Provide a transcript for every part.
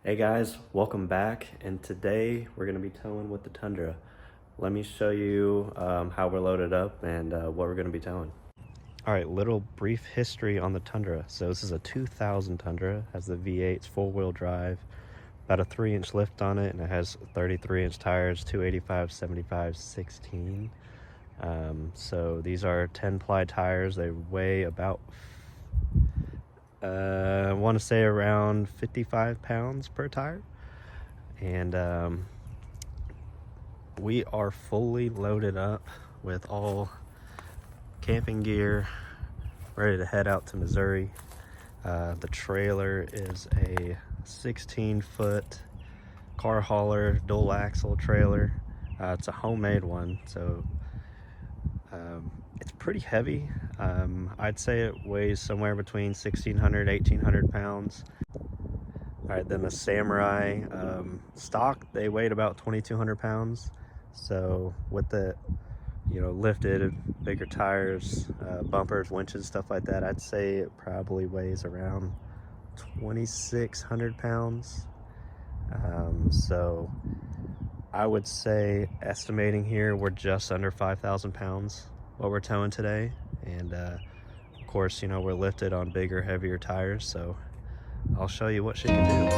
Hey guys, welcome back, and today we're going to be towing with the Tundra. Let me show you how we're loaded up and what we're going to be towing. Alright, little brief history on the Tundra. So this is a 2000 Tundra, has the V8, it's four-wheel drive, about a 3-inch lift on it, and it has 33-inch tires, 285, 75, 16. So these are 10-ply tires. They weigh about I want to say around 55 pounds per tire, and we are fully loaded up with all camping gear, ready to head out to Missouri. The trailer is a 16-foot car hauler, dual axle trailer. It's a homemade one, so it's pretty heavy. I'd say it weighs somewhere between 1,600, 1,800 pounds. All right, then the Samurai stock, they weighed about 2,200 pounds. So with the, lifted, bigger tires, bumpers, winches, stuff like that, I'd say it probably weighs around 2,600 pounds. So I would say, estimating here, we're just under 5,000 pounds what we're towing today. And of course, we're lifted on bigger, heavier tires, so I'll show you what she can do.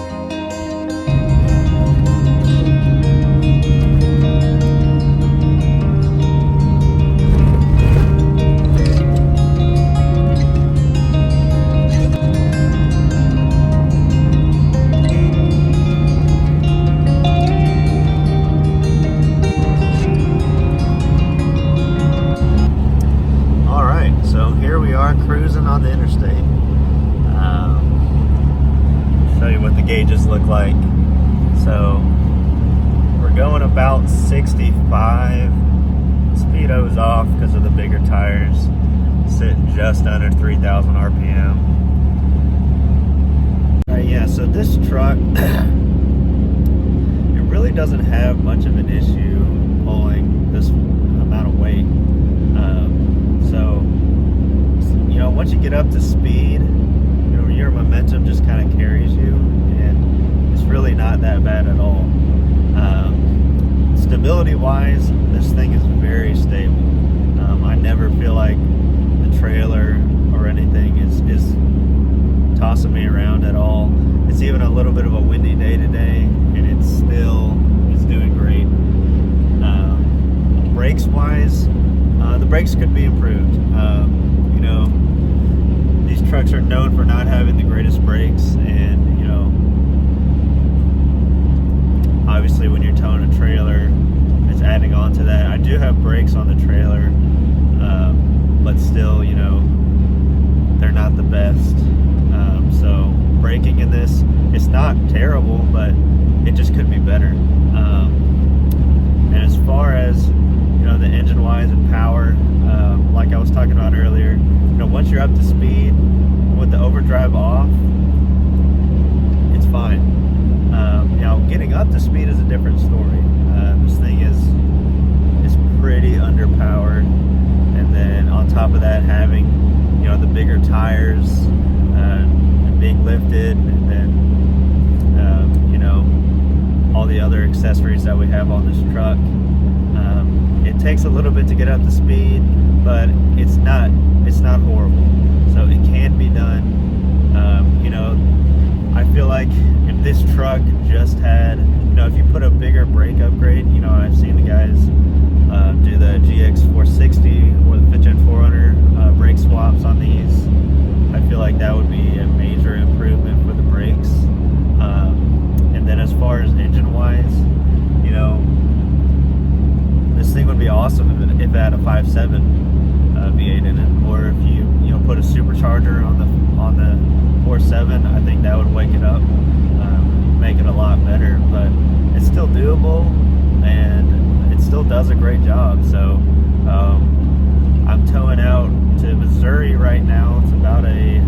Cruising on the interstate. Show you what the gauges look like. So we're going about 65. Speedo's off because of the bigger tires. Sitting just under 3,000 RPM. Alright, yeah, so this truck it really doesn't have much of an issue pulling this amount of weight. Once you get up to speed, your momentum just kind of carries you, and it's really not that bad at all. Stability wise, this thing is very stable. I never feel like the trailer or anything is tossing me around at all. It's even a little bit of a windy day today, and it's doing great. Brakes wise, the brakes could be improved. These trucks are known for not having the greatest brakes, and obviously when you're towing a trailer, it's adding on to that. I do have brakes on the trailer, but still, they're not the best. So braking in this, it's not terrible, but it just could be better. And as far as the engine wise and power, like I was talking about earlier, once you're up to speed with the overdrive off, it's fine. Getting up to speed is a different story. This thing is pretty underpowered, and then on top of that, having the bigger tires and being lifted, and then all the other accessories that we have on this truck. It takes a little bit to get up to speed, but it's not horrible. So it can be done. I feel like if this truck just had, if you put a bigger brake upgrade, I've seen the guys do the GX 460 or the 5th Gen 400 brake swaps on these. I feel like that would be a major improvement for the brakes. And then as far as engine wise, this thing would be awesome if it had a 5.7 V8 in it, or if you put a supercharger on the 4.7. I think that would wake it up, make it a lot better. But it's still doable, and it still does a great job. So I'm towing out to Missouri right now. It's about a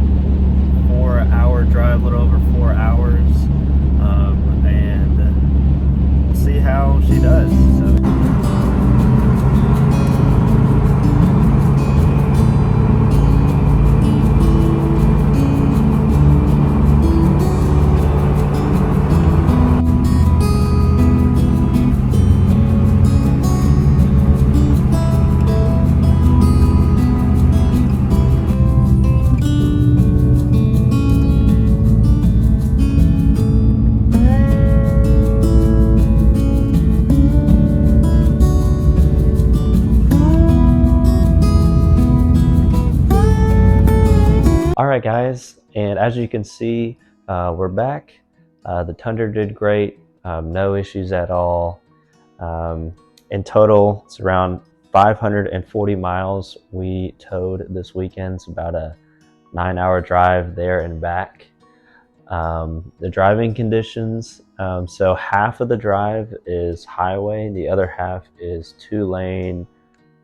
4-hour drive, a little over 4 hours, and we'll see how she does. So. right, guys, and as you can see, we're back. The Tundra did great, no issues at all. In total, it's around 540 miles we towed this weekend. It's about a 9-hour drive there and back. The driving conditions, so half of the drive is highway, the other half is 2-lane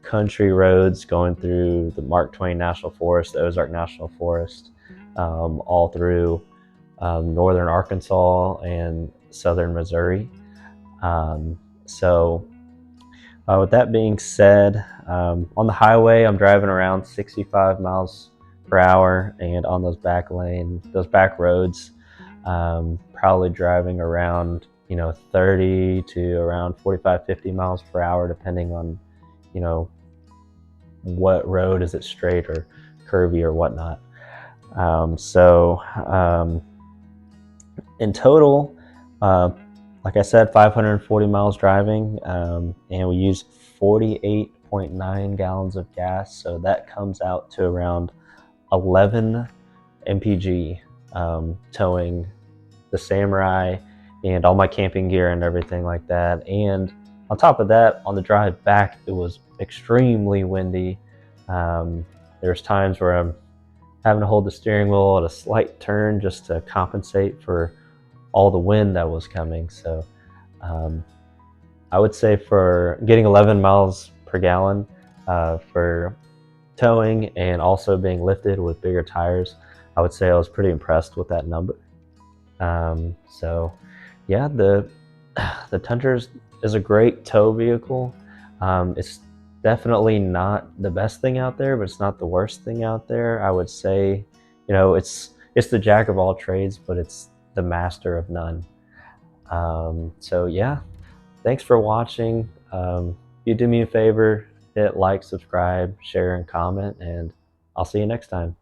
country roads going through the Mark Twain National Forest, the Ozark National Forest, all through northern Arkansas and southern Missouri. So with that being said, on the highway, I'm driving around 65 miles per hour, and on those back roads, probably driving around 30 to around 45, 50 miles per hour, depending on what road, is it straight or curvy or whatnot. In total, like I said, 540 miles driving, and we used 48.9 gallons of gas, so that comes out to around 11 mpg, towing the Samurai and all my camping gear and everything like that. And on top of that, on the drive back, it was extremely windy. There's times where I'm having to hold the steering wheel at a slight turn just to compensate for all the wind that was coming. So I would say for getting 11 miles per gallon for towing and also being lifted with bigger tires, I would say I was pretty impressed with that number. So yeah, the Tundra is a great tow vehicle. It's definitely not the best thing out there, but it's not the worst thing out there. I would say, it's the jack of all trades, but it's the master of none. So yeah, thanks for watching. You do me a favor, hit like, subscribe, share, and comment, and I'll see you next time.